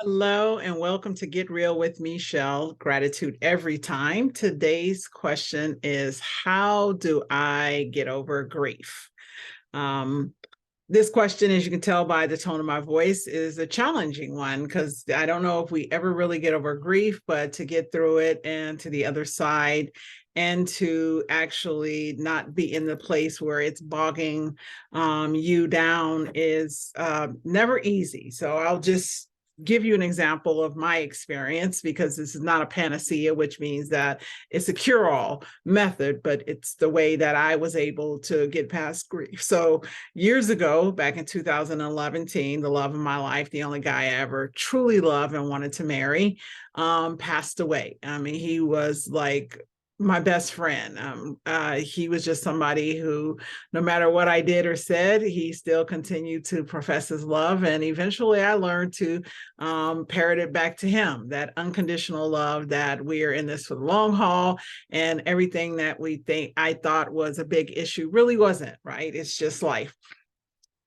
Hello and welcome to Get Real with Meshell. Gratitude every time. Today's question is, how do I get over grief? Um, this question, as you can tell by the tone of my voice, is a challenging one because I don't know if we ever really get over grief, but to get through it and to the other side and to actually not be in the place where it's bogging you down is never easy. So I'll just give you an example of my experience because this is not a panacea, which means that it's a cure-all method, but it's the way that I was able to get past grief. So years ago, back in 2011, the love of my life, the only guy I ever truly loved and wanted to marry, passed away. I mean, he was like my best friend. He was just somebody who, no matter what I did or said, he still continued to profess his love. And eventually I learned to parrot it back to him, that unconditional love, that we are in this for the long haul, and everything that I thought was a big issue really wasn't, right? It's just life.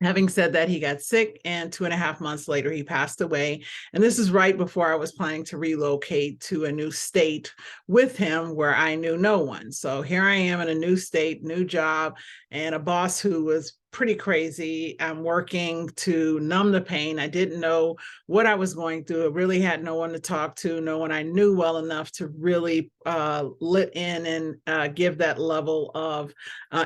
Having said that, he got sick, and 2.5 months later, he passed away. And this is right before I was planning to relocate to a new state with him where I knew no one. So here I am in a new state, new job, and a boss who was pretty crazy. I'm working to numb the pain. I didn't know what I was going through. I really had no one to talk to, no one I knew well enough to really let in and give that level of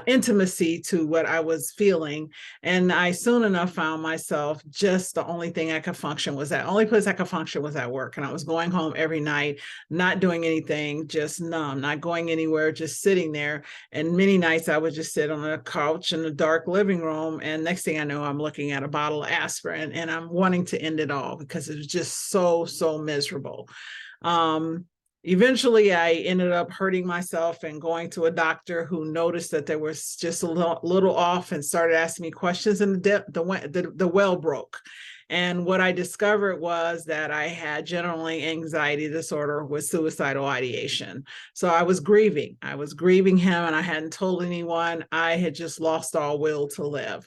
intimacy to what I was feeling. And I soon enough found myself just the only thing I could function was that only place I could function was at work. And I was going home every night, not doing anything, just numb, not going anywhere, just sitting there. And many nights I would just sit on a couch in the dark living room. And next thing I know, I'm looking at a bottle of aspirin and I'm wanting to end it all because it was just so miserable. Um, Eventually, I ended up hurting myself and going to a doctor who noticed that there was just a little off and started asking me questions, and the well broke. And what I discovered was that I had generally anxiety disorder with suicidal ideation. So I was grieving. I was grieving him, and I hadn't told anyone. I had just lost all will to live.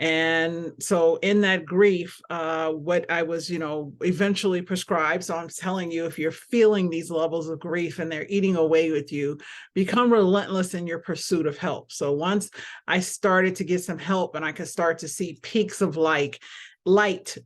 And so in that grief, what I was, eventually prescribed. So I'm telling you, if you're feeling these levels of grief and they're eating away with you, become relentless in your pursuit of help. So once I started to get some help and I could start to see peaks of light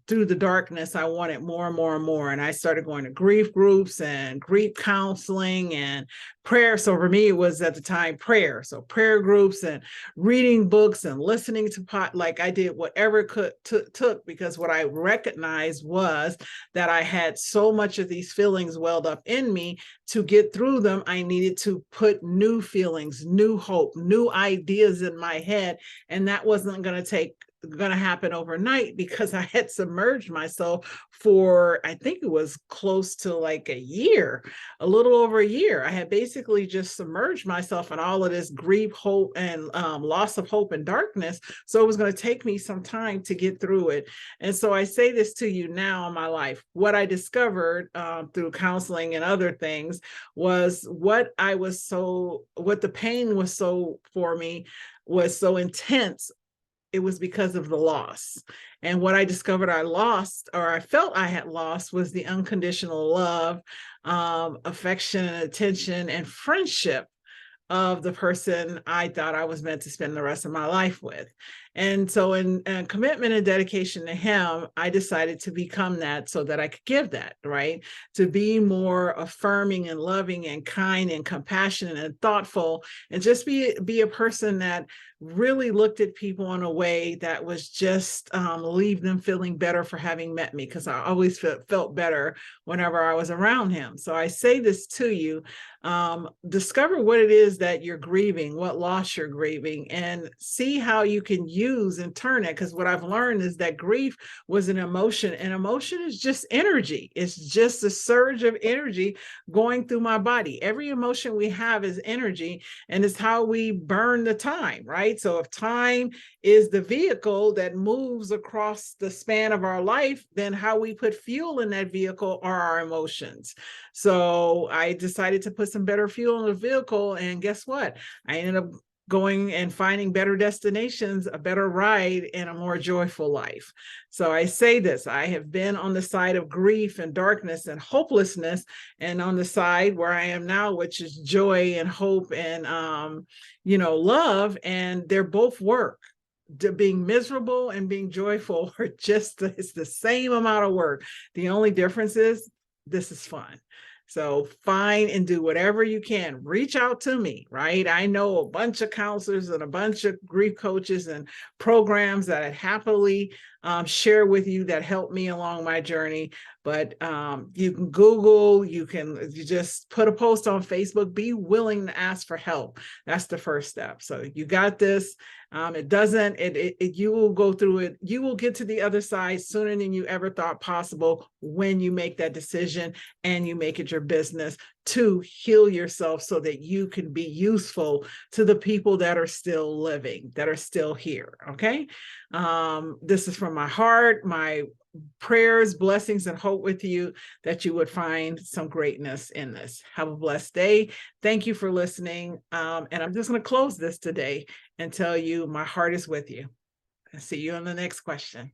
through the darkness, I wanted more and more and more. And I started going to grief groups and grief counseling and prayer. So for me, it was at the time prayer. So prayer groups and reading books and listening to like I did whatever it took, because what I recognized was that I had so much of these feelings welled up in me. To get through them, I needed to put new feelings, new hope, new ideas in my head. And that wasn't going to happen overnight because I had submerged myself for, I think it was close to like a year, a little over a year. I had basically just submerged myself in all of this grief, hope, and loss of hope and darkness. So it was going to take me some time to get through it. And so I say this to you now in my life. What I discovered through counseling and other things was what the pain was so for me was so intense. It was because of the loss. And what I discovered I lost, or I felt I had lost, was the unconditional love, affection and attention and friendship of the person I thought I was meant to spend the rest of my life with. And so in commitment and dedication to him, I decided to become that so that I could give that, right? To be more affirming and loving and kind and compassionate and thoughtful, and just be a person that really looked at people in a way that was just leave them feeling better for having met me, because I always felt better whenever I was around him. So I say this to you, discover what it is that you're grieving, what loss you're grieving, and see how you can use and turn it. Because what I've learned is that grief was an emotion, and emotion is just energy. It's just a surge of energy going through my body. Every emotion we have is energy, and it's how we burn the time, right? So if time is the vehicle that moves across the span of our life, then how we put fuel in that vehicle are our emotions. So I decided to put some better fuel in the vehicle, and guess what? I ended up going and finding better destinations, a better ride, and a more joyful life. So I say this, I have been on the side of grief and darkness and hopelessness, and on the side where I am now, which is joy and hope and, love, and they're both work. Being miserable and being joyful are it's the same amount of work. The only difference is this is fun. So find and do whatever you can. Reach out to me, right? I know a bunch of counselors and a bunch of grief coaches and programs that I happily share with you that helped me along my journey. But you can Google, you just put a post on Facebook, be willing to ask for help. That's the first step. So you got this. You will go through it. You will get to the other side sooner than you ever thought possible when you make that decision and you make it your business to heal yourself so that you can be useful to the people that are still living, that are still here. Okay. This is from my heart, my prayers, blessings, and hope with you that you would find some greatness in this. Have a blessed day. Thank you for listening. And I'm just going to close this today and tell you my heart is with you. I'll see you on the next question.